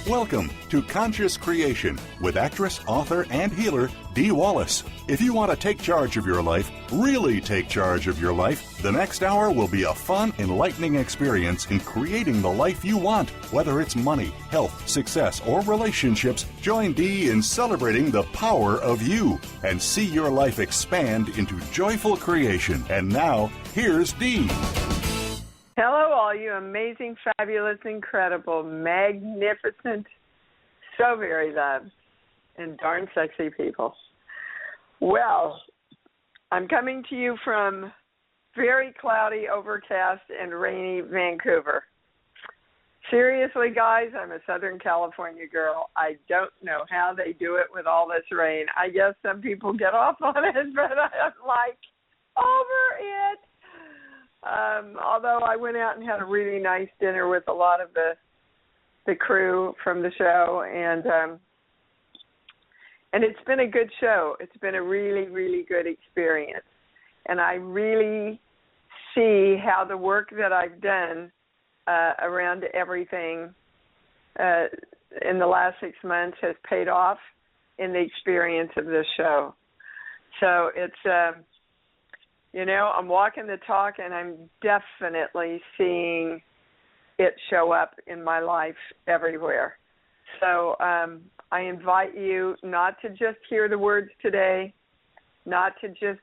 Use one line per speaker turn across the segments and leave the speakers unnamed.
Welcome to Conscious Creation with actress, author, and healer Dee Wallace. If you want to take charge of your life, really take charge of your life, the next hour will be a fun, enlightening experience in creating the life you want. Whether it's money, health, success, or relationships, join Dee in celebrating the power of you and see your life expand into joyful creation. And now, here's Dee.
Hello, all you amazing, fabulous, incredible, magnificent, so very loved, and darn sexy people. Well, I'm coming to you from very cloudy, overcast, and rainy Vancouver. Seriously, guys, I'm a Southern California girl. I don't know how they do it with all this rain. I guess some people get off on it, but I'm like over it. Although I went out and had a really nice dinner with a lot of the crew from the show, and it's been a good show. It's been a really, really good experience, and I really see how the work that I've done around everything in the last 6 months has paid off in the experience of this show. So it's I'm walking the talk, and I'm definitely seeing it show up in my life everywhere. So I invite you not to just hear the words today, not to just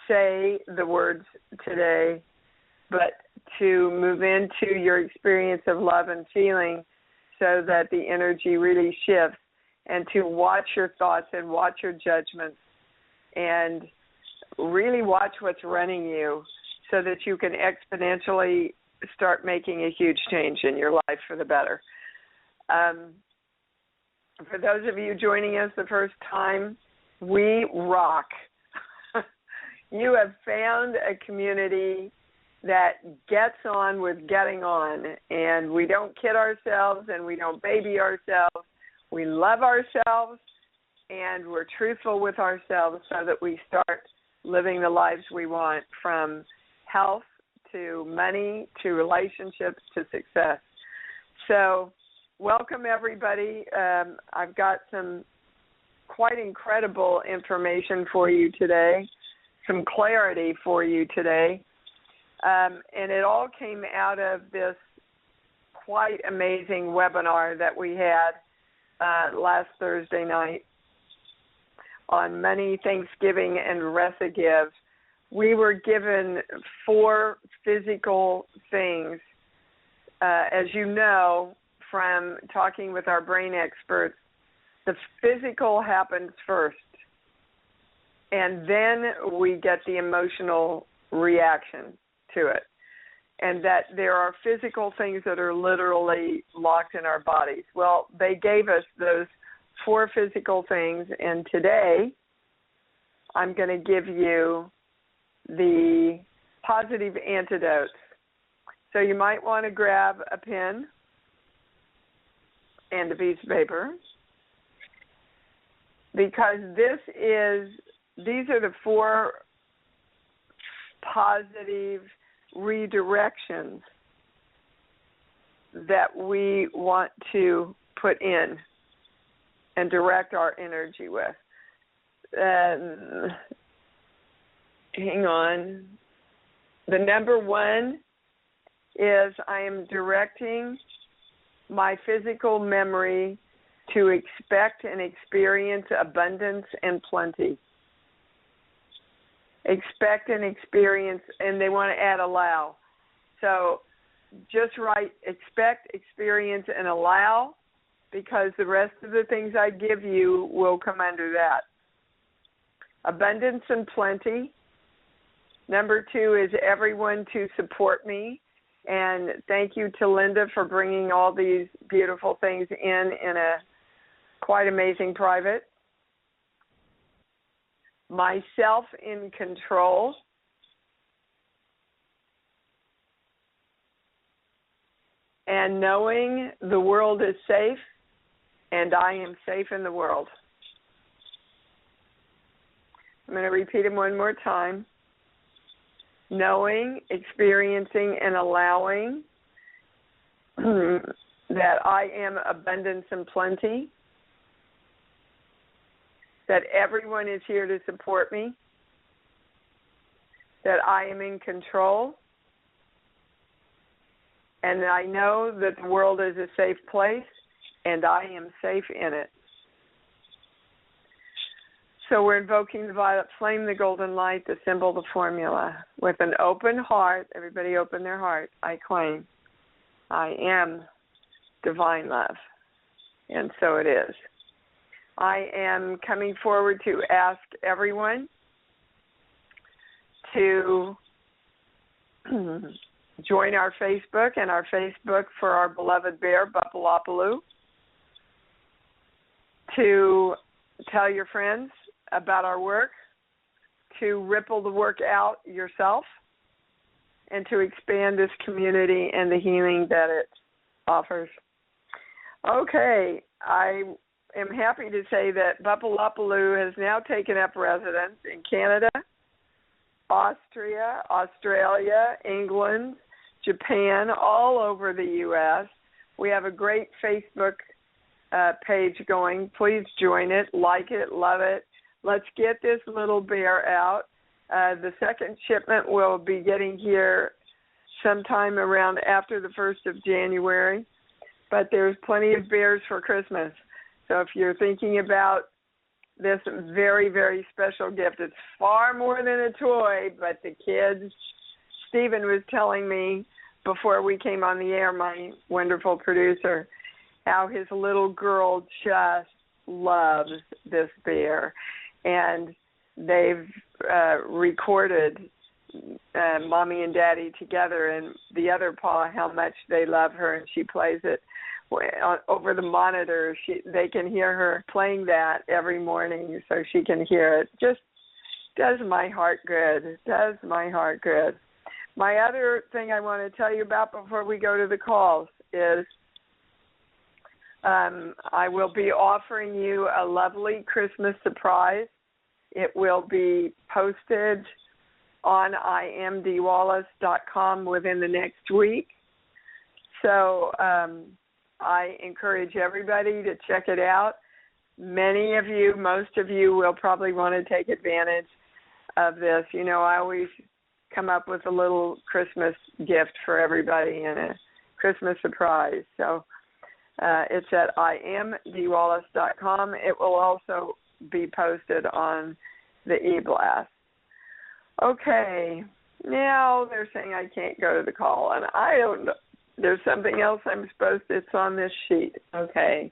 say the words today, but to move into your experience of love and feeling so that the energy really shifts, and to watch your thoughts and watch your judgments and really watch what's running you so that you can exponentially start making a huge change in your life for the better. For those of you joining us the first time, we rock. You have found a community that gets on with getting on, and we don't kid ourselves and we don't baby ourselves. We love ourselves, and we're truthful with ourselves so that we start living the lives we want, from health to money to relationships to success. So welcome, everybody. I've got some quite incredible information for you today, some clarity for you today. And it all came out of this quite amazing webinar that we had last Thursday night on Money, Thanksgiving, and Rest a Give. We were given 4 physical things. As you know from talking with our brain experts, the physical happens first, and then we get the emotional reaction to it. And that there are physical things that are literally locked in our bodies. Well, they gave us those 4 physical things, and today I'm going to give you the positive antidotes. So you might want to grab a pen and a piece of paper, because these are the 4 positive redirections that we want to put in and direct our energy with. Hang on. The number 1 is I am directing my physical memory to expect and experience abundance and plenty. Expect and experience, and they want to add allow. So just write expect, experience, and allow, because the rest of the things I give you will come under that. Abundance and plenty. Number 2 is everyone to support me. And thank you to Linda for bringing all these beautiful things in a quite amazing private. Myself in control. And knowing the world is safe, and I am safe in the world. I'm going to repeat them one more time. Knowing, experiencing, and allowing that I am abundance and plenty, that everyone is here to support me, that I am in control, and I know that the world is a safe place, and I am safe in it. So we're invoking the violet flame, the golden light, the symbol, the formula. With an open heart, everybody open their heart, I claim I am divine love. And so it is. I am coming forward to ask everyone to join our Facebook and our Facebook for our beloved bear, Bupalopaloo, to tell your friends about our work, to ripple the work out yourself, and to expand this community and the healing that it offers. Okay, I am happy to say that Bupalopaloo has now taken up residence in Canada, Austria, Australia, England, Japan, all over the U.S. We have a great Facebook page going. Please join it, like it, love it. Let's get this little bear out. The second shipment will be getting here sometime around after the 1st of January, but there's plenty of bears for Christmas. So if you're thinking about this very, very special gift, it's far more than a toy, but the kids, Stephen was telling me before we came on the air, my wonderful producer, how his little girl just loves this bear. And they've recorded Mommy and Daddy together and the other paw how much they love her, and she plays it over the monitor. They can hear her playing that every morning, so she can hear it. Just does my heart good. It does my heart good. My other thing I want to tell you about before we go to the calls is I will be offering you a lovely Christmas surprise. It will be posted on imdwallace.com within the next week. So I encourage everybody to check it out. Many of you, most of you will probably want to take advantage of this. You know, I always come up with a little Christmas gift for everybody and a Christmas surprise. So it's at imdwallace.com. It will also be posted on the e-blast. Okay, now they're saying I can't go to the call, and I don't know. There's something else I'm supposed to, it's on this sheet. Okay.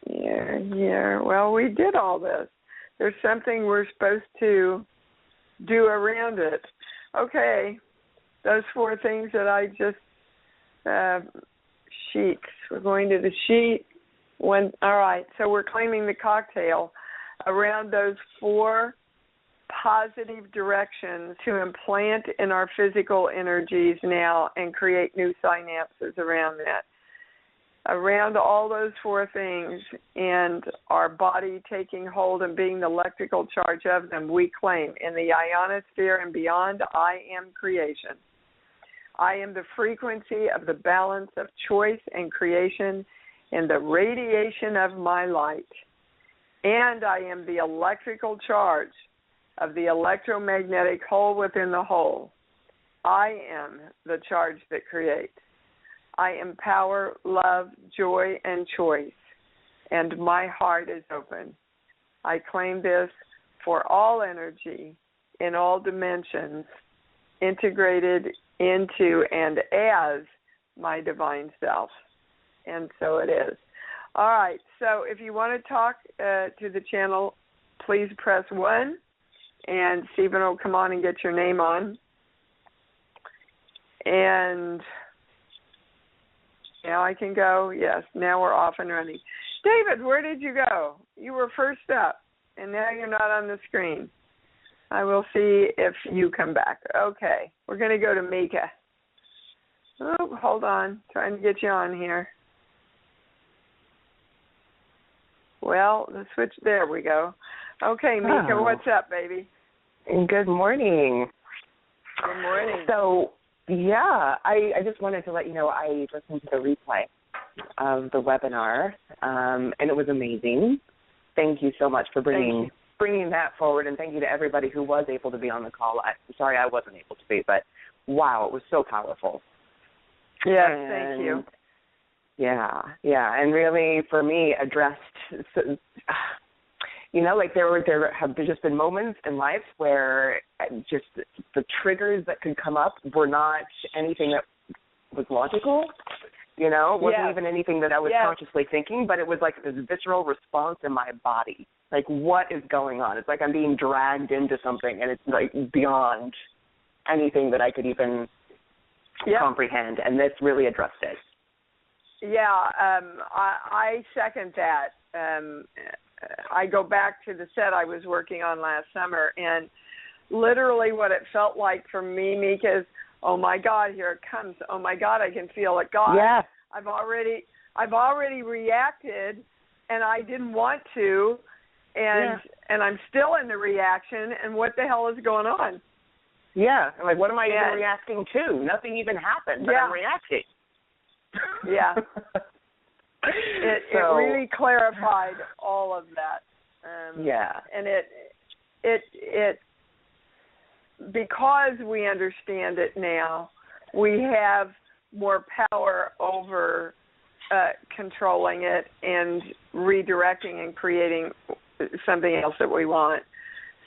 Here. Well, we did all this. There's something we're supposed to do around it. Okay, those 4 things that I just, sheets. We're going to the sheet. All right, so we're claiming the cocktail around those 4 positive directions to implant in our physical energies now and create new synapses around that. Around all those 4 things and our body taking hold and being the electrical charge of them, we claim in the ionosphere and beyond, I am creation. I am the frequency of the balance of choice and creation and the radiation of my light. And I am the electrical charge of the electromagnetic whole within the whole. I am the charge that creates. I am power, love, joy, and choice, and my heart is open. I claim this for all energy in all dimensions, integrated into and as my divine self. And so it is. All right, so if you want to talk to the channel, please press 1, and Stephen will come on and get your name on. And now I can go. Yes, now we're off and running. David, where did you go? You were first up, and now you're not on the screen. I will see if you come back. Okay, we're going to go to Mika. Oh, hold on. Trying to get you on here. Well, the switch, there we go. Okay, Mika, what's up, baby?
Good morning.
Good morning.
So, yeah, I just wanted to let you know I listened to the replay. of the webinar, and it was amazing. Thank you so much for bringing that forward, and thank you to everybody who was able to be on the call. Sorry I wasn't able to be, but wow, it was so powerful.
Yes, thank you.
Yeah, and really for me addressed, like there have just been moments in life where just the triggers that could come up were not anything that was logical. It wasn't even anything that I was consciously thinking, but it was like this visceral response in my body. Like, what is going on? It's like I'm being dragged into something, and it's like beyond anything that I could even comprehend, and this really addressed it.
Yeah, I second that. I go back to the set I was working on last summer, and literally what it felt like for me, Mika, is, oh my God, here it comes. Oh my God, I can feel it. God,
yeah.
I've already reacted, and I didn't want to, and I'm still in the reaction. And what the hell is going on?
Yeah, like what am I even reacting to? Nothing even happened, but I'm reacting.
Yeah. It really clarified all of that. And it because we understand it now, we have more power over controlling it and redirecting and creating something else that we want.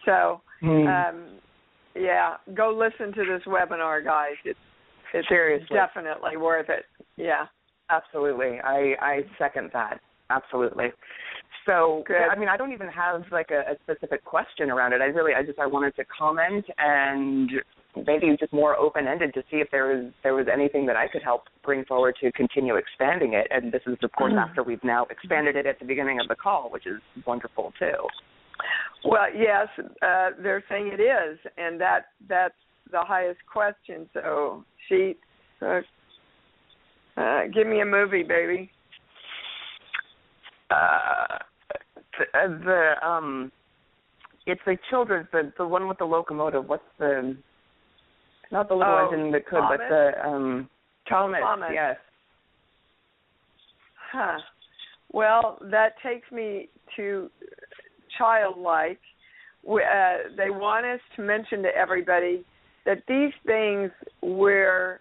So, go listen to this webinar, guys. It's
seriously
definitely worth it. Yeah.
Absolutely. I second that. Absolutely. So,
good.
I mean, I don't even have like a specific question around it. I wanted to comment and maybe just more open-ended to see if there was anything that I could help bring forward to continue expanding it. And this is, of course, after we've now expanded it at the beginning of the call, which is wonderful too.
Well, yes, they're saying it is, and that's the highest question. So, give me a movie, baby. It's the children's, the one with the locomotive. What's the? Not the little engine that could, Thomas? But the Thomas. Yes. Huh. Well, that takes me to childlike. They want us to mention to everybody that these things were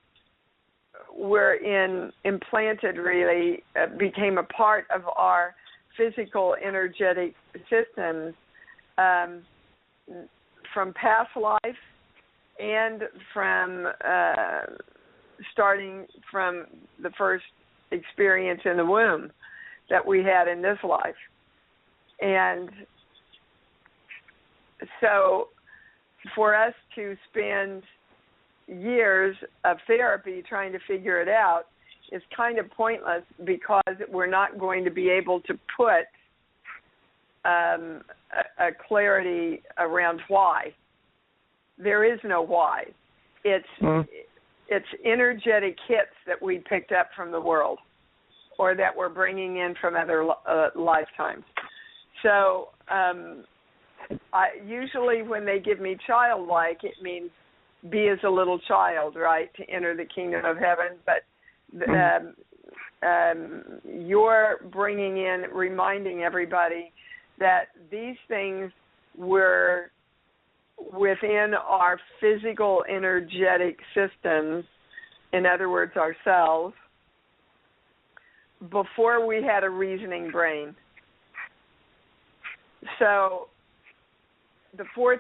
implanted, really became a part of our physical energetic systems from past life and from starting from the first experience in the womb that we had in this life. And so for us to spend years of therapy trying to figure it out is kind of pointless, because we're not going to be able to put a clarity around why. There is no why. It's energetic hits that we picked up from the world or that we're bringing in from other lifetimes. So usually when they give me childlike, it means be as a little child, right, to enter the kingdom of heaven. But you're bringing in, reminding everybody that these things were within our physical energetic systems, in other words, ourselves, before we had a reasoning brain. So the four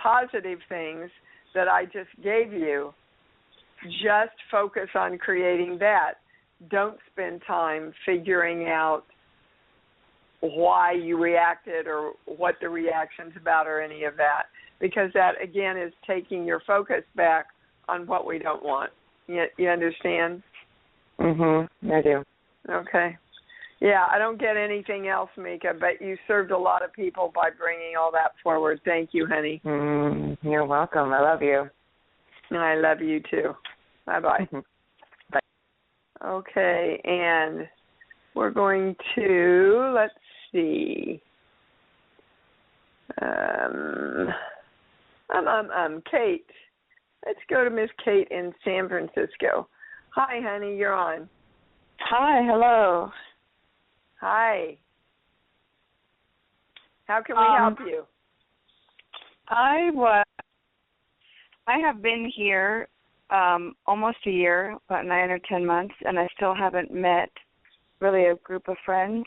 positive things that I just gave you, just focus on creating that. Don't spend time figuring out why you reacted or what the reaction's about or any of that, because that, again, is taking your focus back on what we don't want. You understand?
I do.
Okay. Yeah, I don't get anything else, Mika, but you served a lot of people by bringing all that forward. Thank you, honey.
You're welcome. I love you.
I love you, too. Bye-bye.
Bye.
Okay, and we're going to, let's see. Kate. Let's go to Miss Kate in San Francisco. Hi, honey, you're on.
Hi, hello.
Hi. How can we help you?
I have been here almost a year, about 9 or 10 months, and I still haven't met really a group of friends.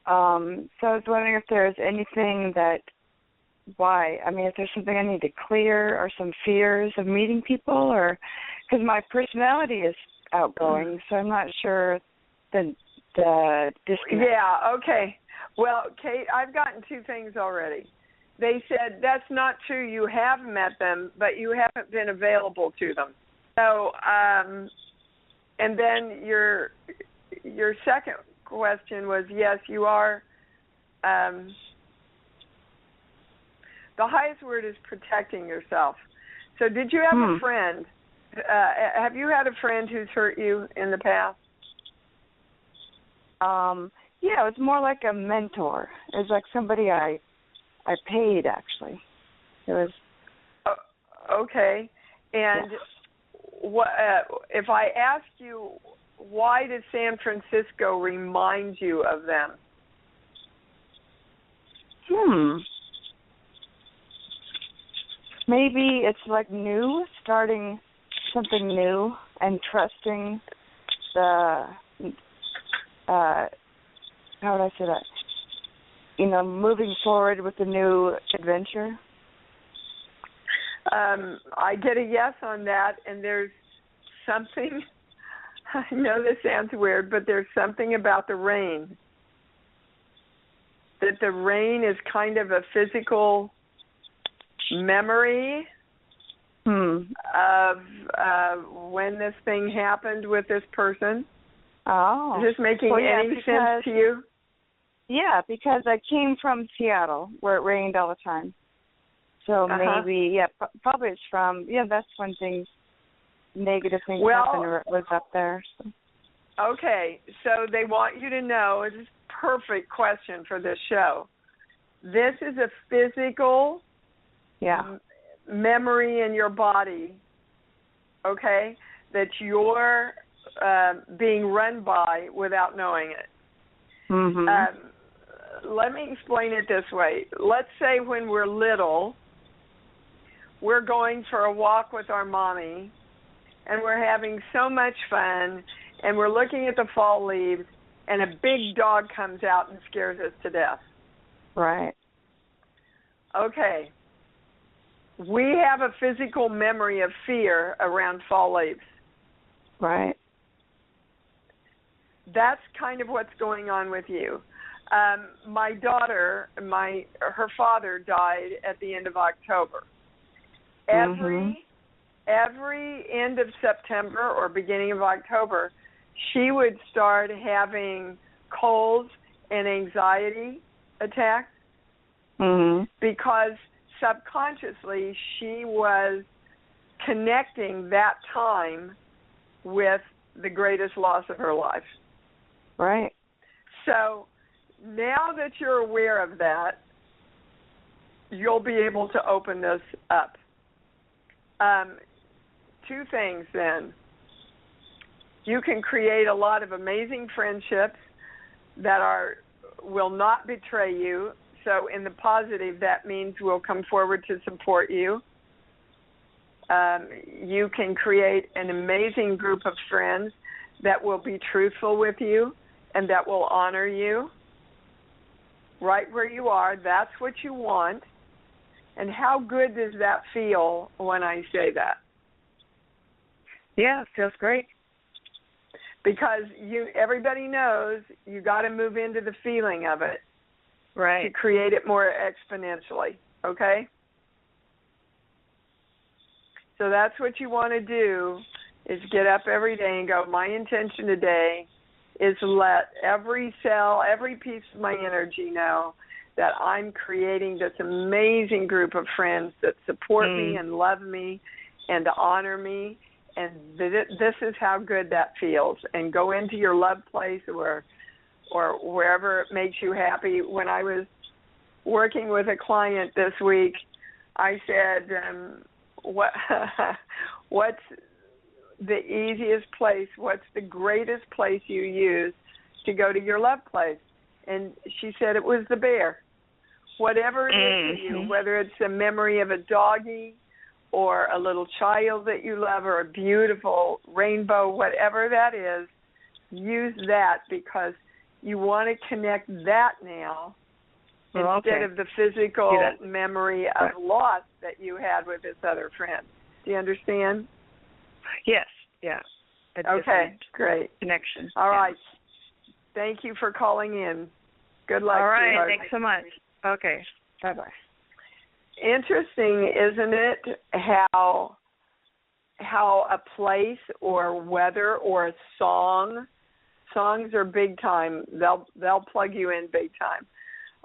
So I was wondering if there's anything if there's something I need to clear or some fears of meeting people, or because my personality is outgoing, so I'm not sure the disconnect.
Yeah, okay. Well, Kate, I've gotten two things already. They said that's not true. You have met them, but you haven't been available to them. So, and then your second question was, yes, you are. The highest word is protecting yourself. So did you have a friend? Have you had a friend who's hurt you in the past?
Yeah, it was more like a mentor. It was like somebody I paid, actually. It was.
Okay. And what if I ask you, why does San Francisco remind you of them?
Maybe it's like new, starting something new and trusting the, how would I say that? Moving forward with a new adventure.
I get a yes on that, and there's something, I know this sounds weird, but there's something about the rain. That the rain is kind of a physical memory of when this thing happened with this person.
Oh.
Is this making any sense to you?
Yeah, because I came from Seattle, where it rained all the time. So maybe, probably it's from, that's when negative things happened, or it was up there. So.
Okay, so they want you to know, this is a perfect question for this show. This is a physical memory in your body, okay, that you're being run by without knowing it. Let me explain it this way. Let's say when we're little, we're going for a walk with our mommy, and we're having so much fun, and we're looking at the fall leaves, and a big dog comes out and scares us to death.
Right.
Okay. We have a physical memory of fear around fall leaves.
Right.
That's kind of what's going on with you. My daughter, her father died at the end of October. Every end of September or beginning of October, she would start having colds and anxiety attacks because subconsciously she was connecting that time with the greatest loss of her life.
Right.
So now that you're aware of that, you'll be able to open this up. Two things then. You can create a lot of amazing friendships that will not betray you. So in the positive, that means we'll come forward to support you. You can create an amazing group of friends that will be truthful with you and that will honor you right where you are. That's what you want. And how good does that feel when I say that?
Yeah, it feels great.
Because everybody knows you got to move into the feeling of it,
right,
to create it more exponentially. Okay. So that's what you want to do: is get up every day and go, my intention today is let every cell, every piece of my energy know that I'm creating this amazing group of friends that support me and love me and honor me. And this is how good that feels. And go into your love place or wherever it makes you happy. When I was working with a client this week, I said, what's the easiest place? What's the greatest place you use to go to your love place? And she said it was the bear. Whatever it is to you, whether it's a memory of a doggie or a little child that you love or a beautiful rainbow, whatever that is, use that because you want to connect that now instead of the physical memory of loss that you had with this other friend. Do you understand?
Yes, yeah.
Okay, great.
Connection.
All right. Thank you for calling in. Good luck.
All right,
sweetheart.
thanks so much. Okay, bye-bye.
Interesting, isn't it, how a place or weather or a songs are big time. They'll plug you in big time.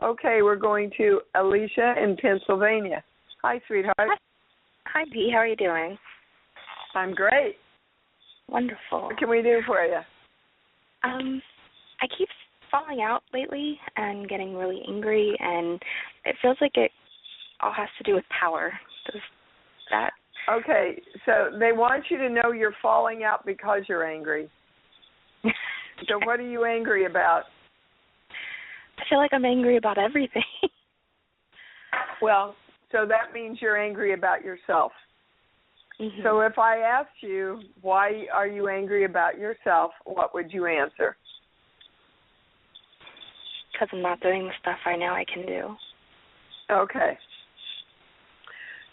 Okay, we're going to Alicia in Pennsylvania. Hi, sweetheart.
Hi, Dee. How are you doing?
I'm great.
Wonderful.
What can we do for you?
I keep falling out lately and getting really angry, and it feels like it all has to do with power. Does that?
Okay, so they want you to know you're falling out because you're angry. So what are you angry about?
I feel like I'm angry about everything.
Well, so that means you're angry about yourself.
Mm-hmm.
So if I asked you, why are you angry about yourself, what would you answer?
Because I'm not doing the stuff I know I can do.
Okay.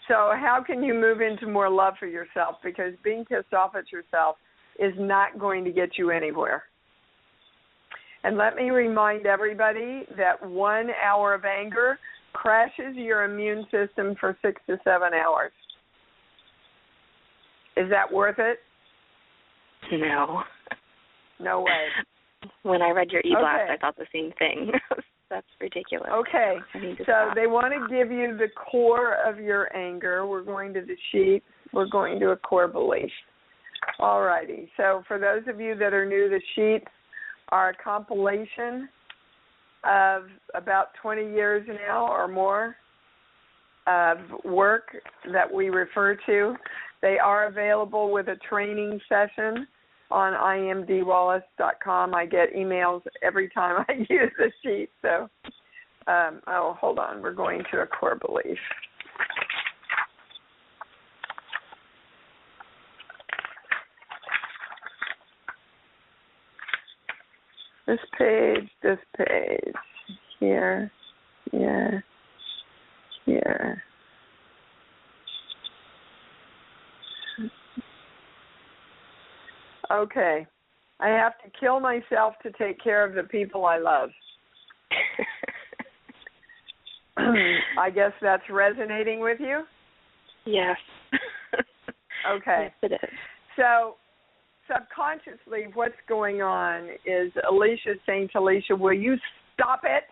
So how can you move into more love for yourself? Because being pissed off at yourself is not going to get you anywhere. And let me remind everybody that 1 hour of anger crashes your immune system for 6 to 7 hours. Is that worth it?
No.
No way.
When I read your e-blast,
Okay.
I thought the same thing. That's ridiculous.
Okay,
So
so they want to give you the core of your anger. We're going to the sheet. We're going to a core belief. All righty. So for those of you that are new, the sheets are a compilation of about 20 years now or more of work that we refer to. They are available with a training session on imdwallace.com. I get emails every time I use the sheet. So, hold on. We're going to a core belief. This page, here, here. Okay. I have to kill myself to take care of the people I love. I guess that's resonating with you?
Yes.
Okay.
Yes, it is.
So subconsciously what's going on is Alicia saying to Alicia, will you stop it?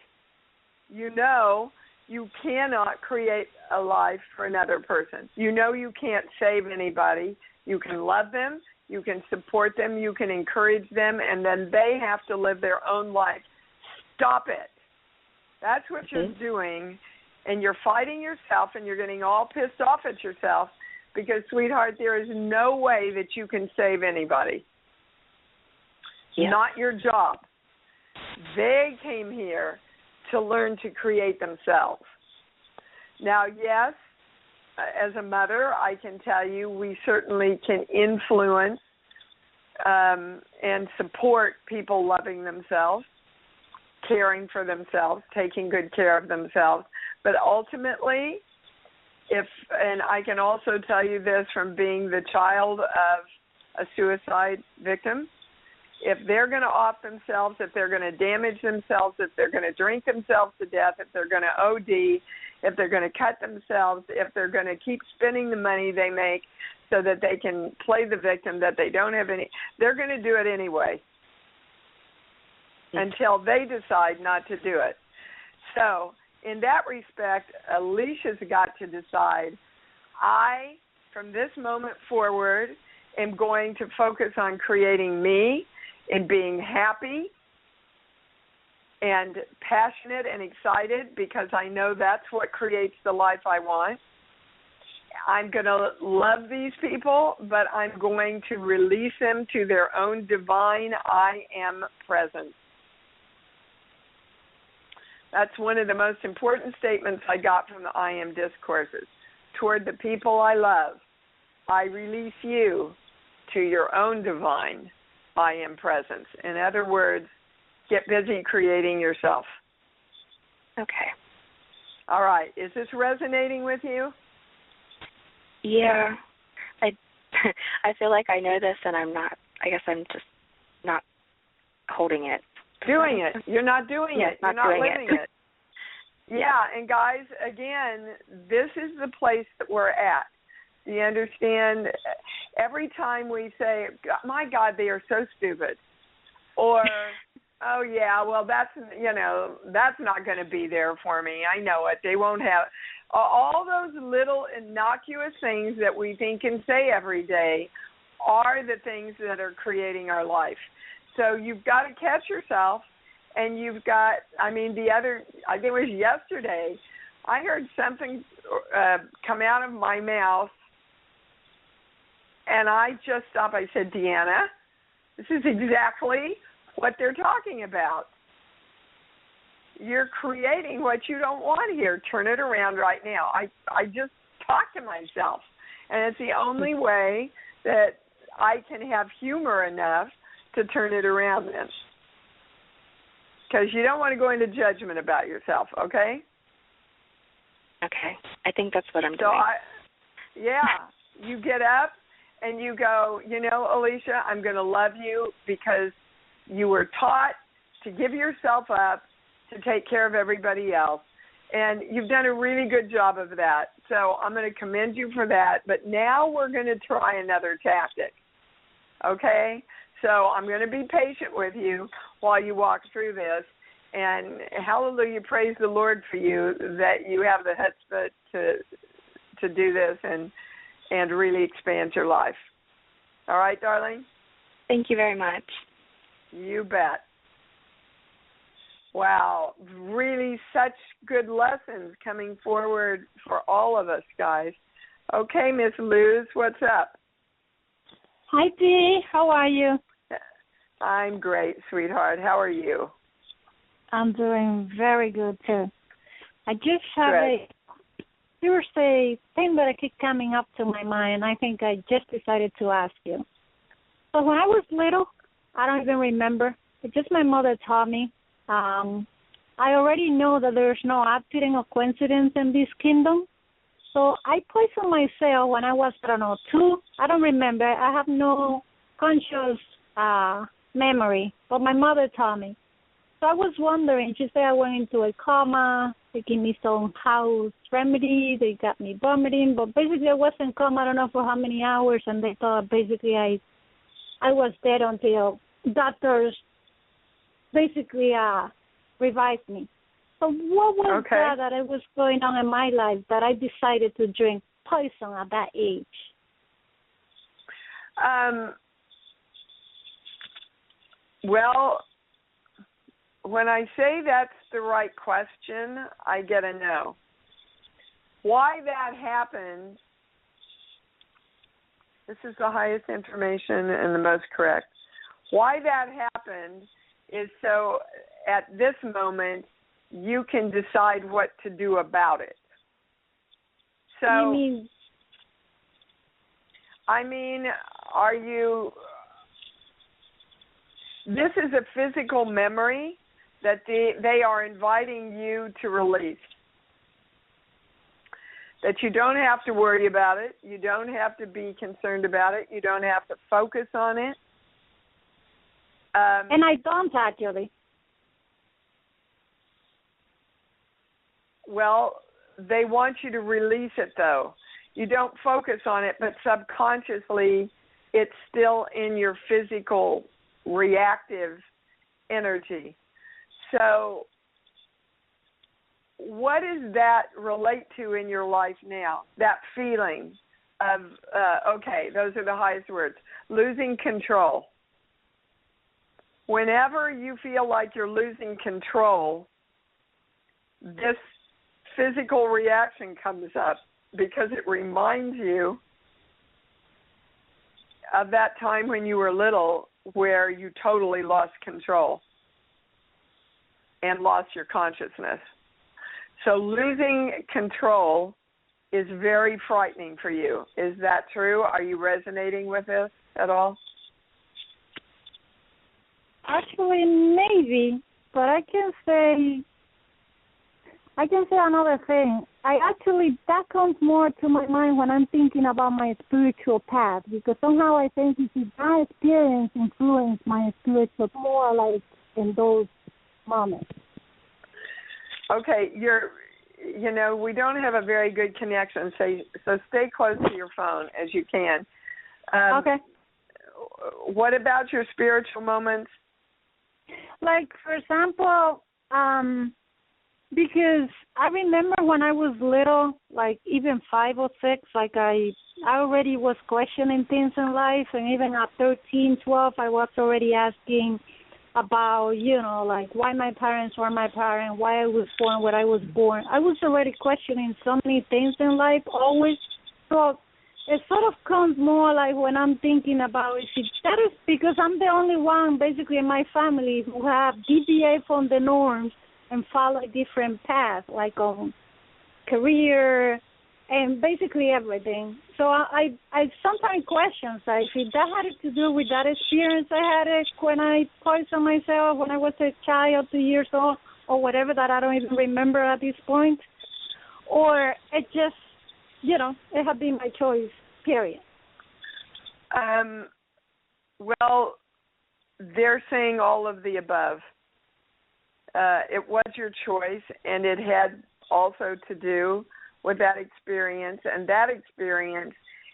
You know you cannot create a life for another person. You know you can't save anybody. You can love them. You can support them. You can encourage them. And then they have to live their own life. Stop it. That's what you're doing. And you're fighting yourself and you're getting all pissed off at yourself because, sweetheart, there is no way that you can save anybody.
Yeah.
Not your job. They came here to learn to create themselves. Now, yes, as a mother, I can tell you we certainly can influence and support people loving themselves, caring for themselves, taking good care of themselves. But ultimately, and I can also tell you this from being the child of a suicide victim, if they're going to off themselves, if they're going to damage themselves, if they're going to drink themselves to death, if they're going to OD, if they're going to cut themselves, if they're going to keep spending the money they make so that they can play the victim, that they don't have any, they're going to do it anyway until they decide not to do it. So in that respect, Alicia's got to decide, from this moment forward, am going to focus on creating me and being happy and passionate and excited because I know that's what creates the life I want. I'm going to love these people, but I'm going to release them to their own divine I am presence. That's one of the most important statements I got from the I Am discourses. Toward the people I love, I release you to your own divine I Am presence. In other words, get busy creating yourself.
Okay.
All right. Is this resonating with you?
Yeah. I feel like I know this, and I'm just not holding it.
Doing it. You're not doing it. You're not living it. Yeah, and guys, again, this is the place that we're at. You understand? Every time we say, my God, they are so stupid, or, oh, yeah, well, that's not going to be there for me. I know it. They won't have. All those little innocuous things that we think and say every day are the things that are creating our life. So you've got to catch yourself, and you've got, I think it was yesterday, I heard something come out of my mouth, and I just stopped. I said, Deanna, this is exactly what they're talking about. You're creating what you don't want here. Turn it around right now. I just talked to myself, and it's the only way that I can have humor enough to turn it around then. Because you don't want to go into judgment about yourself, okay?
Okay. I think that's what I'm doing.
You get up and you go, Alicia, I'm going to love you because you were taught to give yourself up to take care of everybody else. And you've done a really good job of that. So I'm going to commend you for that. But now we're going to try another tactic, okay? So I'm going to be patient with you while you walk through this. And hallelujah, praise the Lord for you that you have the chutzpah to do this and really expand your life. All right, darling?
Thank you very much.
You bet. Wow, really such good lessons coming forward for all of us, guys. Okay, Miss Luz, what's up?
Hi, Dee. How are you?
I'm great, sweetheart. How are you?
I'm doing very good, too. I just have here's a thing that I keep coming up to my mind. I think I just decided to ask you. So when I was little, I don't even remember. It's just my mother taught me. I already know that there's no accident or coincidence in this kingdom. So I poisoned myself when I was, 2. I don't remember. I have no conscious memory, but my mother taught me. So I was wondering, she said I went into a coma, they gave me some house remedy, they got me vomiting, but basically I was in coma, I don't know for how many hours, and they thought basically I was dead until doctors basically revived me. So what was that was going on in my life that I decided to drink poison at that age?
Well, when I say that's the right question, I get a no. Why that happened, this is the highest information and the most correct. Why that happened is so at this moment you can decide what to do about it. So, are you... This is a physical memory that they are inviting you to release. That you don't have to worry about it. You don't have to be concerned about it. You don't have to focus on it.
And I don't actually.
Well, they want you to release it, though. You don't focus on it, but subconsciously it's still in your physical reactive energy. So what does that relate to in your life now? That feeling of, those are the highest words, losing control. Whenever you feel like you're losing control, this physical reaction comes up. because it reminds you of that time when you were little where you totally lost control and lost your consciousness. So losing control is very frightening for you. Is that true? Are you resonating with this at all?
Actually, maybe, but I can say another thing. That comes more to my mind when I'm thinking about my spiritual path, because somehow I think that experience influenced my spiritual more like in those moments.
Okay, we don't have a very good connection, so stay close to your phone as you can.
Okay.
What about your spiritual moments?
Like, for example, because I remember when I was little, like even 5 or 6, like I already was questioning things in life, and even at 13, 12, I was already asking about, like why my parents were my parents, why I was born what I was born. I was already questioning so many things in life always. So it sort of comes more like when I'm thinking about that is because I'm the only one basically in my family who have deviated from the norms and follow a different path, like on career and basically everything. So I sometimes question, like, if that had to do with that experience I had when I poisoned myself when I was a child, 2 years old, or whatever, that I don't even remember at this point, or it just, it had been my choice, period.
Well, they're saying all of the above. It was your choice, and it had also to do with that experience, and that experience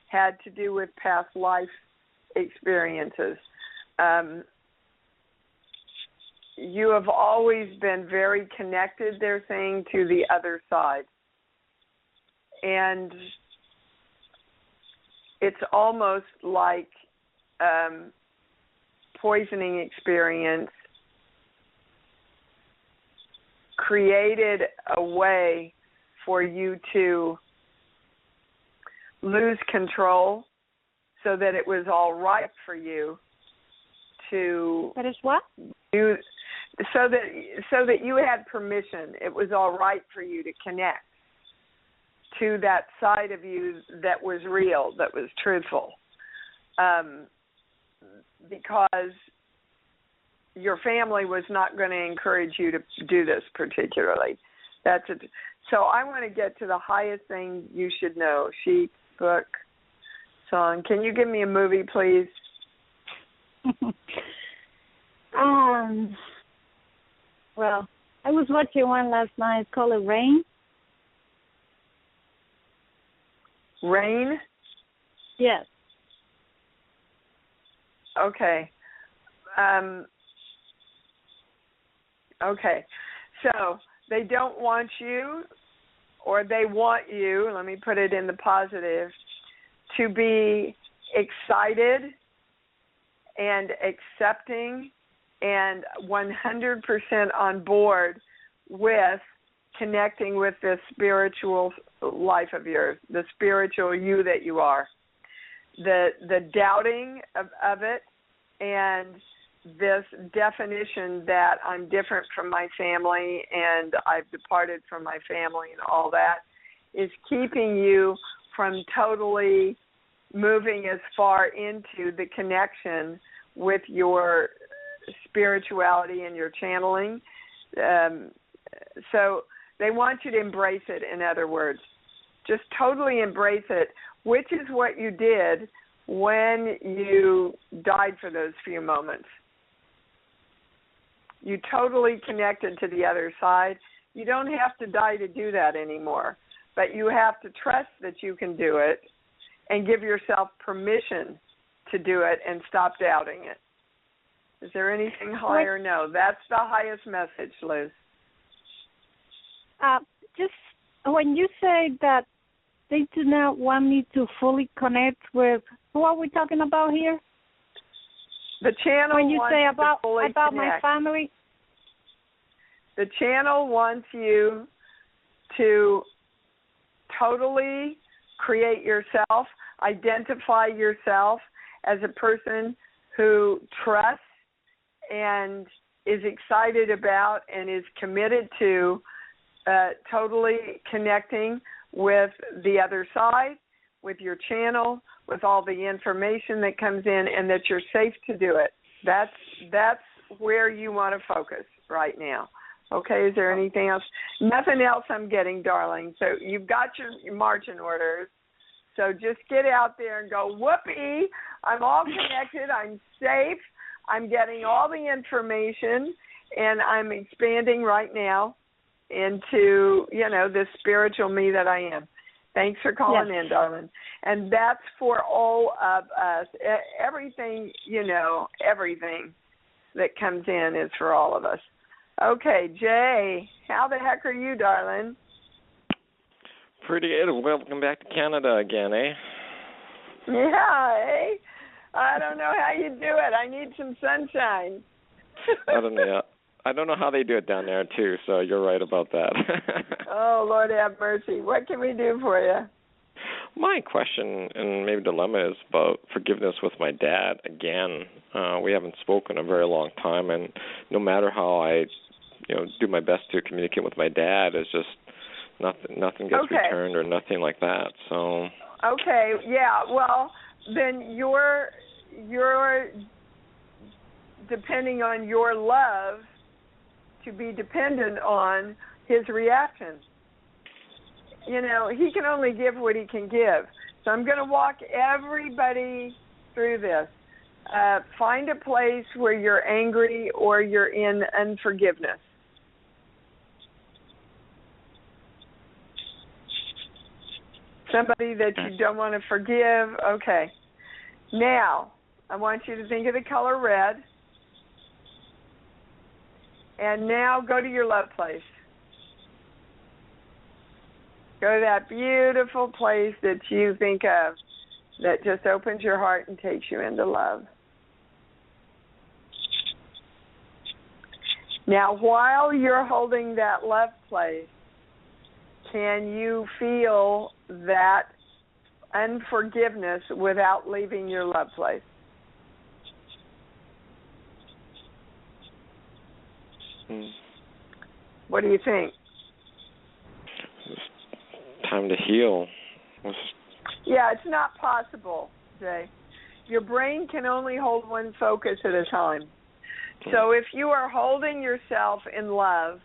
had to do with past life experiences. You have always been very connected, they're saying, to the other side. And it's almost like poisoning experience created a way for you to lose control so that it was all right for you to...
That is what?
So that you had permission. It was all right for you to connect to that side of you that was real, that was truthful. Because your family was not going to encourage you to do this particularly. So I want to get to the highest thing you should know. Sheet, book, song. Can you give me a movie, please?
Well, I was watching one last night called Rain.
Rain?
Yes.
Okay. Okay. So they don't want you, or they want you, let me put it in the positive, to be excited and accepting and 100% on board with connecting with this spiritual life of yours, the spiritual you that you are. The doubting of it and this definition that I'm different from my family and I've departed from my family and all that is keeping you from totally moving as far into the connection with your spirituality and your channeling. So they want you to embrace it, in other words. Just totally embrace it, which is what you did when you died for those few moments. You totally connected to the other side. You don't have to die to do that anymore, but you have to trust that you can do it and give yourself permission to do it and stop doubting it. Is there anything higher? No, that's the highest message, Liz.
Just when you say that they do not want me to fully connect with, who are we talking about here?
The channel
when you
wants
say
to fully
about
connect.
my family?
The channel wants you to totally create yourself, identify yourself as a person who trusts and is excited about and is committed to totally connecting with the other side, with your channel, with all the information that comes in, and that you're safe to do it. That's where you want to focus right now. Okay, is there anything else? Nothing else I'm getting, darling. So you've got your marching orders. So just get out there and go, whoopee, I'm all connected, I'm safe, I'm getting all the information, and I'm expanding right now into, this spiritual me that I am. Thanks for calling in, darling. And that's for all of us. Everything, everything that comes in is for all of us. Okay, Jay, how the heck are you, darling?
Pretty good. Welcome back to Canada again, eh?
Yeah, eh? I don't know how you do it. I need some sunshine.
I don't know how they do it down there, too, so you're right about that.
Oh, Lord have mercy. What can we do for you?
My question and maybe dilemma is about forgiveness with my dad. Again, we haven't spoken a very long time, and no matter how I do my best to communicate with my dad, it's just nothing gets returned or nothing like that. So
okay, yeah. Well, then you're depending on your love to be dependent on his reaction. He can only give what he can give. So I'm going to walk everybody through this. Find a place where you're angry or you're in unforgiveness. Somebody that you don't want to forgive. Okay. Now, I want you to think of the color red. And now go to your love place. Go to that beautiful place that you think of that just opens your heart and takes you into love. Now, while you're holding that love place, can you feel that unforgiveness without leaving your love place? What do you think?
It's time to heal.
Yeah, it's not possible, Jay. Your brain can only hold one focus at a time. So if you are holding yourself in love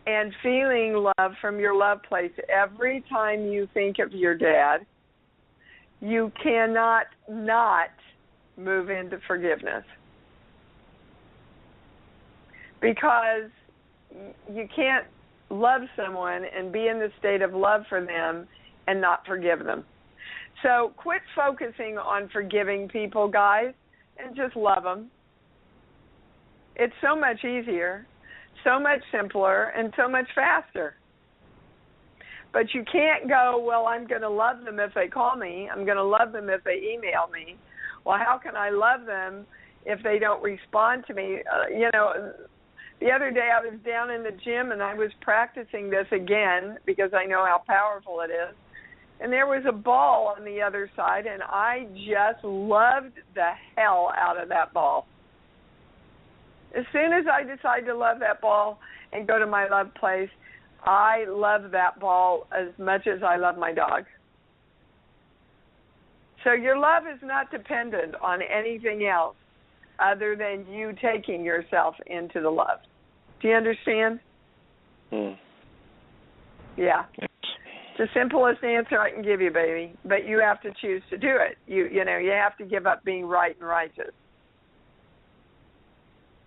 and feeling love from your love place every time you think of your dad, you cannot not move into forgiveness. Because you can't love someone and be in the state of love for them and not forgive them. So quit focusing on forgiving people, guys, and just love them. It's so much easier, so much simpler, and so much faster. But you can't go, well, I'm going to love them if they call me. I'm going to love them if they email me. Well, how can I love them if they don't respond to me? The other day I was down in the gym and I was practicing this again because I know how powerful it is. And there was a ball on the other side, and I just loved the hell out of that ball. As soon as I decide to love that ball and go to my love place, I love that ball as much as I love my dog. So your love is not dependent on anything else other than you taking yourself into the love. Do you understand? Yeah. It's the simplest answer I can give you, baby. But you have to choose to do it. You have to give up being right and righteous.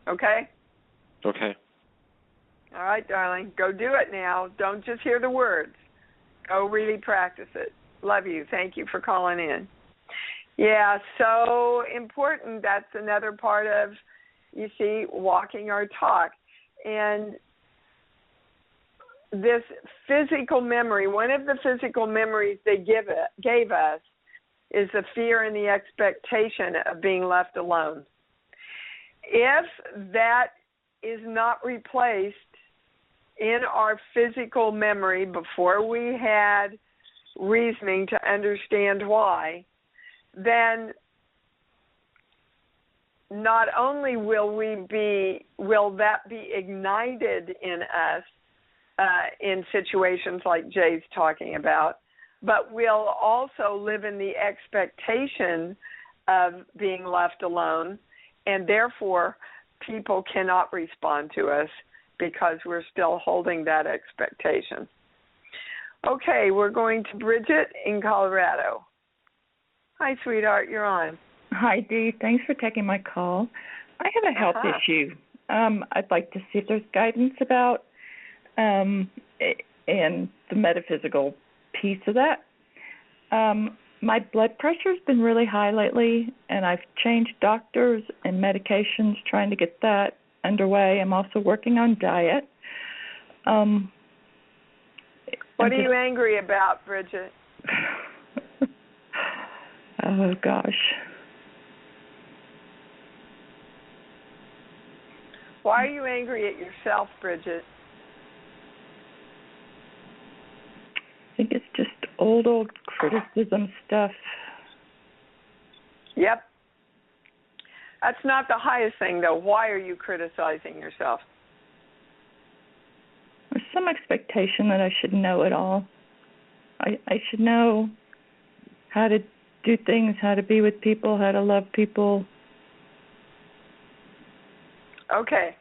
Okay?
Okay.
All right, darling. Go do it now. Don't just hear the words. Go really practice it. Love you. Thank you for calling in. Yeah, so important. That's another part of, you see, walking our talk. And this physical memory, one of the physical memories they gave us is the fear and the expectation of being left alone. If that is not replaced in our physical memory before we had reasoning to understand why, then not only will that be ignited in us in situations like Jay's talking about, but we'll also live in the expectation of being left alone, and therefore people cannot respond to us because we're still holding that expectation. Okay, we're going to Bridget in Colorado. Hi, sweetheart, you're on.
Hi, Dee. Thanks for taking my call. I have a health issue. I'd like to see if there's guidance about and the metaphysical piece of that. My blood pressure's been really high lately, and I've changed doctors and medications trying to get that underway. I'm also working on diet.
What are you angry about, Bridget?
Oh, gosh.
Why are you angry at yourself, Bridget?
I think it's just old criticism stuff.
Yep. That's not the highest thing, though. Why are you criticizing yourself?
There's some expectation that I should know it all. I should know how to do things, how to be with people, how to love people.
Okay.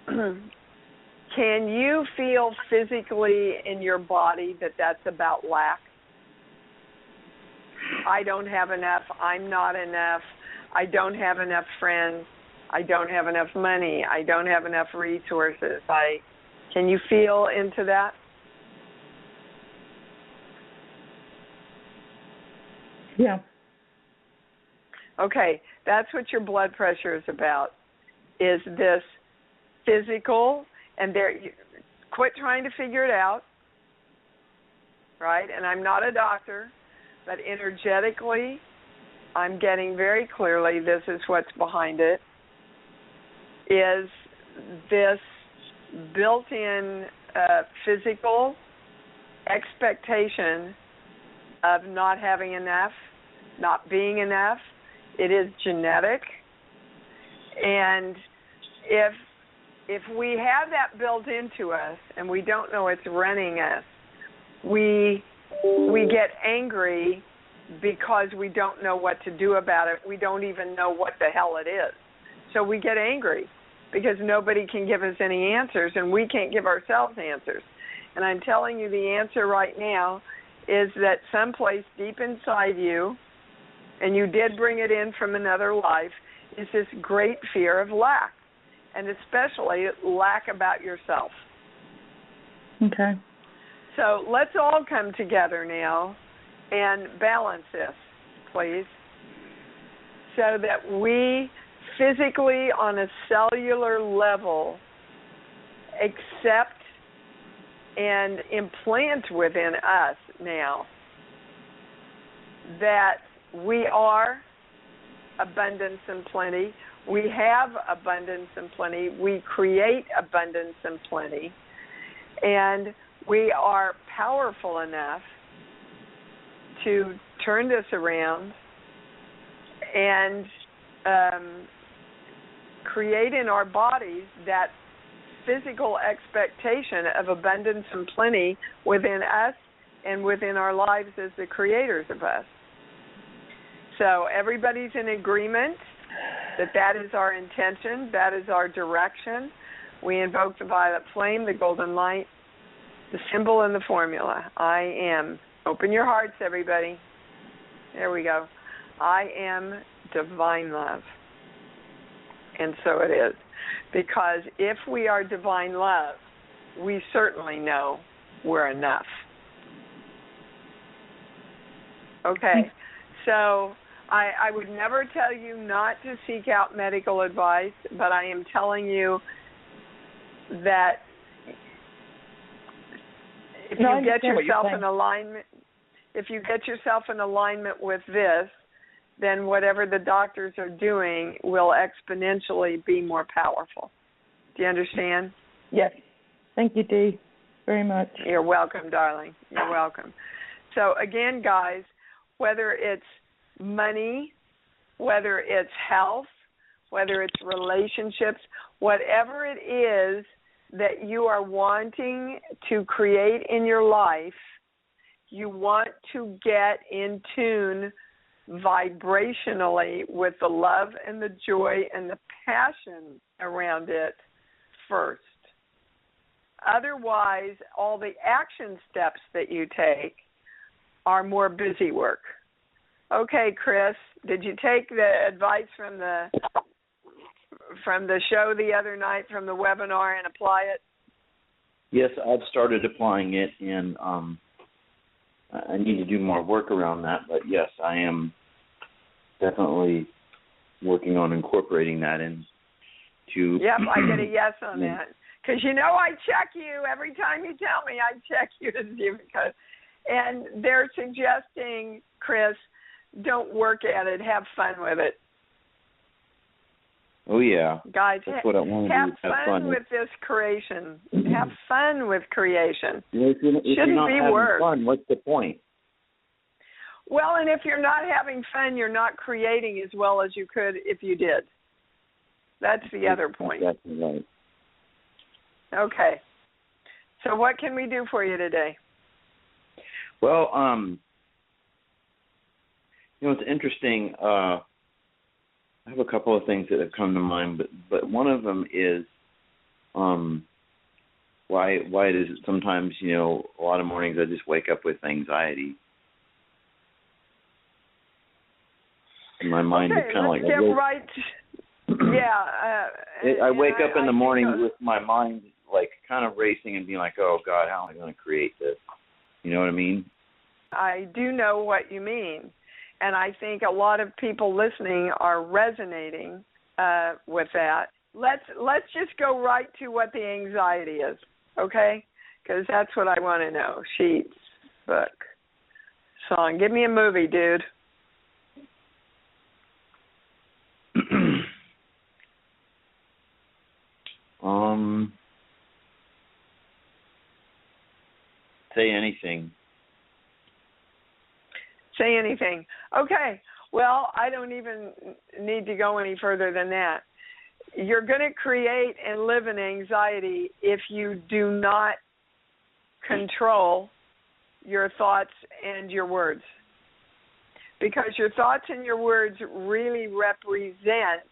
Can you feel physically in your body that that's about lack? I don't have enough. I'm not enough. I don't have enough friends. I don't have enough money. I don't have enough resources. Can you feel into that?
Yeah.
Okay, that's what your blood pressure is about, is this physical, and quit trying to figure it out, right? And I'm not a doctor, but energetically, I'm getting very clearly this is what's behind it, is this built-in physical expectation of not having enough, not being enough. It is genetic. And if we have that built into us and we don't know it's running us, we get angry because we don't know what to do about it. We don't even know what the hell it is. So we get angry because nobody can give us any answers, and we can't give ourselves answers. And I'm telling you, the answer right now is that someplace deep inside you, and you did bring it in from another life, is this great fear of lack, and especially lack about yourself.
Okay.
So let's all come together now and balance this, please, so that we physically, on a cellular level, accept and implant within us now that we are abundance and plenty. We have abundance and plenty. We create abundance and plenty. And we are powerful enough to turn this around and create in our bodies that physical expectation of abundance and plenty within us and within our lives as the creators of us. So everybody's in agreement that is our intention, that is our direction. We invoke the violet flame, the golden light, the symbol and the formula. I am. Open your hearts, everybody. There we go. I am divine love. And so it is. Because if we are divine love, we certainly know we're enough. Okay. So I would never tell you not to seek out medical advice, but I am telling you that if you get yourself in alignment, with this, then whatever the doctors are doing will exponentially be more powerful. Do you understand?
Yes. Thank you, Dee. very much.
You're welcome, darling. You're welcome. So again, guys, whether it's money, whether it's health, whether it's relationships, whatever it is that you are wanting to create in your life, you want to get in tune vibrationally with the love and the joy and the passion around it first. Otherwise, all the action steps that you take are more busy work. Okay, Chris, did you take the advice from the show the other night, from the webinar, and apply it?
Yes, I've started applying it, and I need to do more work around that. But yes, I am definitely working on incorporating that into.
Yep, I get a yes on that. Because I check you every time you tell me. I check you to see because, and they're suggesting, Chris, don't work at it. Have fun with it.
Oh yeah,
guys,
that's what I want to
have
do. Have
fun with this creation. Have fun with creation.
If you're not
be
having
work.
fun, what's the point?
Well, and if you're not having fun, you're not creating as well as you could if you did. That's the other point.
That's right.
Okay. So what can we do for you today?
Well, it's interesting. I have a couple of things that have come to mind, but one of them is why it is that sometimes, a lot of mornings I just wake up with anxiety. And my mind is kind of like... I wake up in the morning with my mind kind of racing and being like, oh, God, how am I going to create this? You know what I mean?
I do know what you mean. And I think a lot of people listening are resonating with that. Let's just go right to what the anxiety is, okay? Because that's what I want to know. Sheets, book, song. Give me a movie, dude.
Say anything.
Say anything. Okay. Well, I don't even need to go any further than that. You're going to create and live in anxiety if you do not control your thoughts and your words. Because your thoughts and your words really represent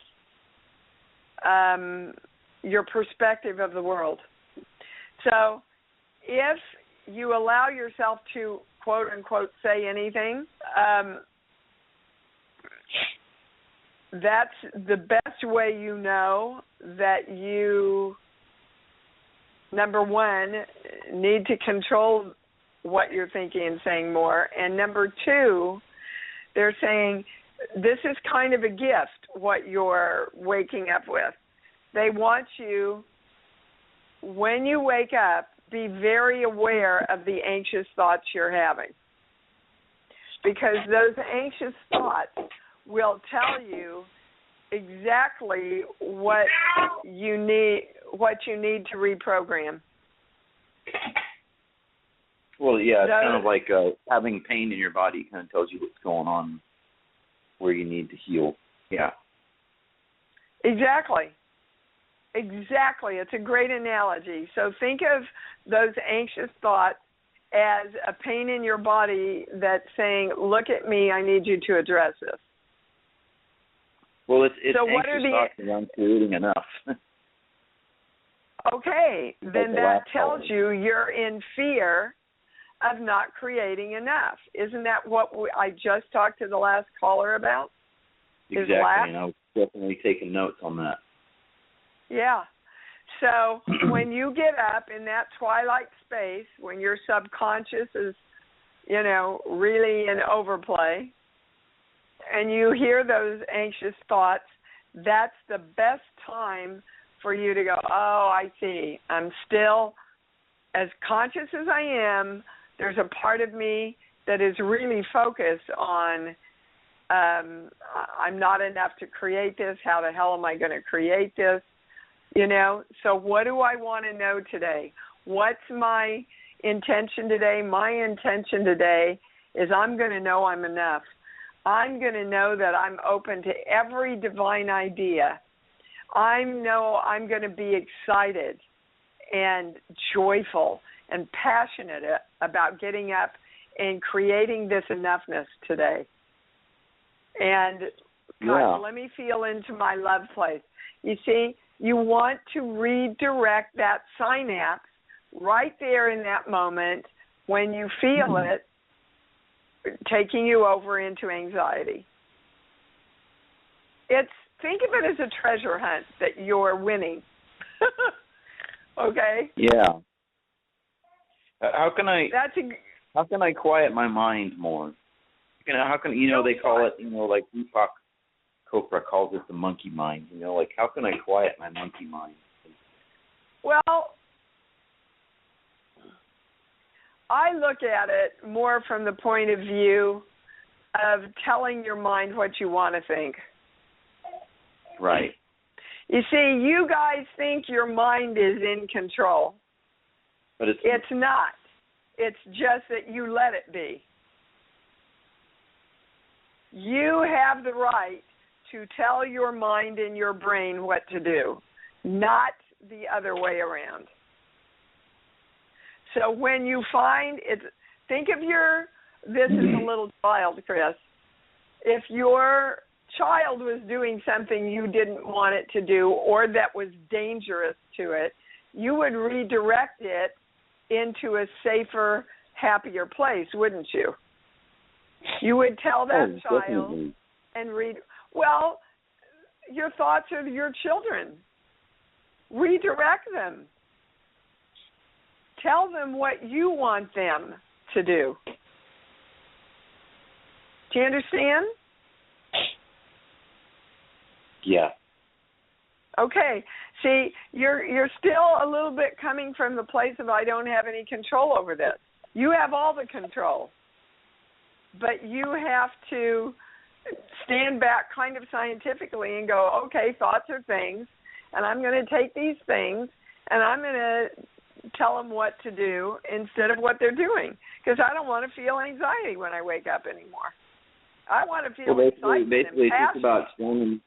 your perspective of the world. So if you allow yourself to, quote unquote, say anything, that's the best way you know that you, number one, need to control what you're thinking and saying more. And number two, they're saying this is kind of a gift, what you're waking up with. They want you, when you wake up, be very aware of the anxious thoughts you're having. Because those anxious thoughts will tell you exactly what you need to reprogram.
Well, yeah, it's kind of like having pain in your body kind of tells you what's going on, where you need to heal. Yeah. Exactly.
It's a great analogy. So think of those anxious thoughts as a pain in your body that's saying, look at me, I need you to address this.
Well, it's so anxious thoughts around creating enough.
Okay, then that tells you you're in fear of not creating enough. Isn't that what I just talked to the last caller about?
Exactly, and I was definitely taking notes on that.
Yeah. So when you get up in that twilight space, when your subconscious is, really in overplay, and you hear those anxious thoughts, that's the best time for you to go, oh, I see. I'm still as conscious as I am. There's a part of me that is really focused on I'm not enough to create this. How the hell am I going to create this? So what do I want to know today? What's my intention today? My intention today is I'm going to know I'm enough. I'm going to know that I'm open to every divine idea. I know I'm going to be excited and joyful and passionate about getting up and creating this enoughness today. And God, let me feel into my love place. You see, you want to redirect that synapse right there in that moment when you feel it taking you over into anxiety. Think of it as a treasure hunt that you're winning. Okay?
Yeah. How can I quiet my mind more? How can they call it, like Deepak Chopra calls it the monkey mind, like how can I quiet my monkey mind?
Well, I look at it more from the point of view of telling your mind what you want to think.
Right.
You see, you guys think your mind is in control.
But it's
not. It's just that you let it be. You have the right to tell your mind and your brain what to do, not the other way around. So when you find it, think of this is a little child, Chris. If your child was doing something you didn't want it to do or that was dangerous to it, you would redirect it into a safer, happier place, wouldn't you? You would tell that child
definitely.
And well, your thoughts are your children. Redirect them. Tell them what you want them to do. Do you understand?
Yeah.
Okay. See, you're still a little bit coming from the place of I don't have any control over this. You have all the control. But you have to stand back kind of scientifically and go, okay, thoughts are things, and I'm going to take these things and I'm going to tell them what to do instead of what they're doing, because I don't want to feel anxiety when I wake up anymore. I want to feel excitement and passion.
It's just about standing.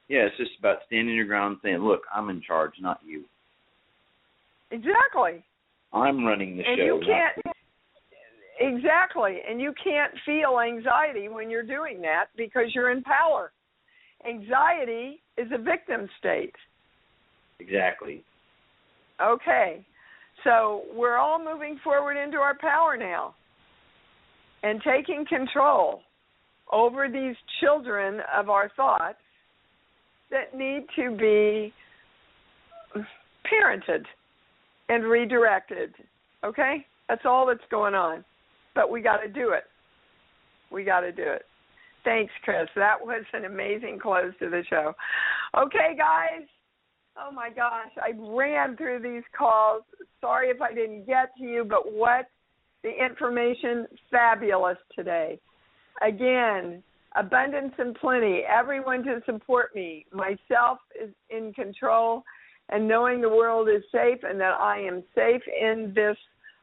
Yeah, it's just about standing your ground and saying, "Look, I'm in charge, not you."
Exactly.
I'm running the show.
You can't. Exactly, and you can't feel anxiety when you're doing that because you're in power. Anxiety is a victim state.
Exactly.
Okay, so we're all moving forward into our power now and taking control over these children of our thoughts that need to be parented and redirected, okay? That's all that's going on. But we got to do it. We got to do it. Thanks, Chris. That was an amazing close to the show. Okay, guys. Oh, my gosh. I ran through these calls. Sorry if I didn't get to you, but what the information, fabulous today. Again, abundance and plenty. Everyone to support me. Myself is in control, and knowing the world is safe and that I am safe in this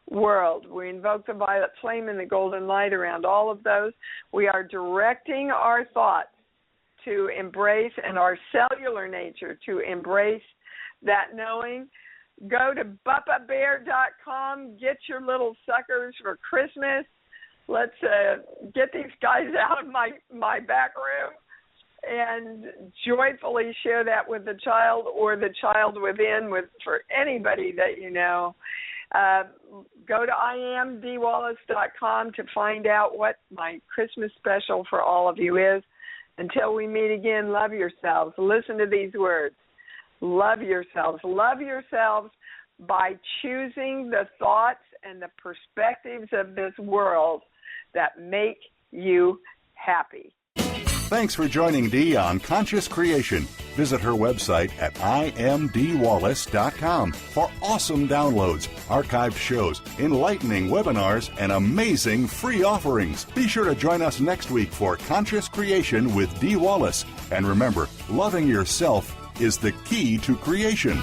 world. We invoke the violet flame and the golden light around all of those. We are directing our thoughts to embrace, and our cellular nature to embrace that knowing. Go to buppabear.com. Get your little suckers for Christmas. Let's get these guys out of my back room and joyfully share that with the child or the child within for anybody that you know. Go to iamdwallace.com to find out what my Christmas special for all of you is. Until we meet again, love yourselves. Listen to these words. Love yourselves. Love yourselves by choosing the thoughts and the perspectives of this world that make you happy.
Thanks for joining Dee on Conscious Creation. Visit her website at iamdwallace.com for awesome downloads, archived shows, enlightening webinars, and amazing free offerings. Be sure to join us next week for Conscious Creation with Dee Wallace. And remember, loving yourself is the key to creation.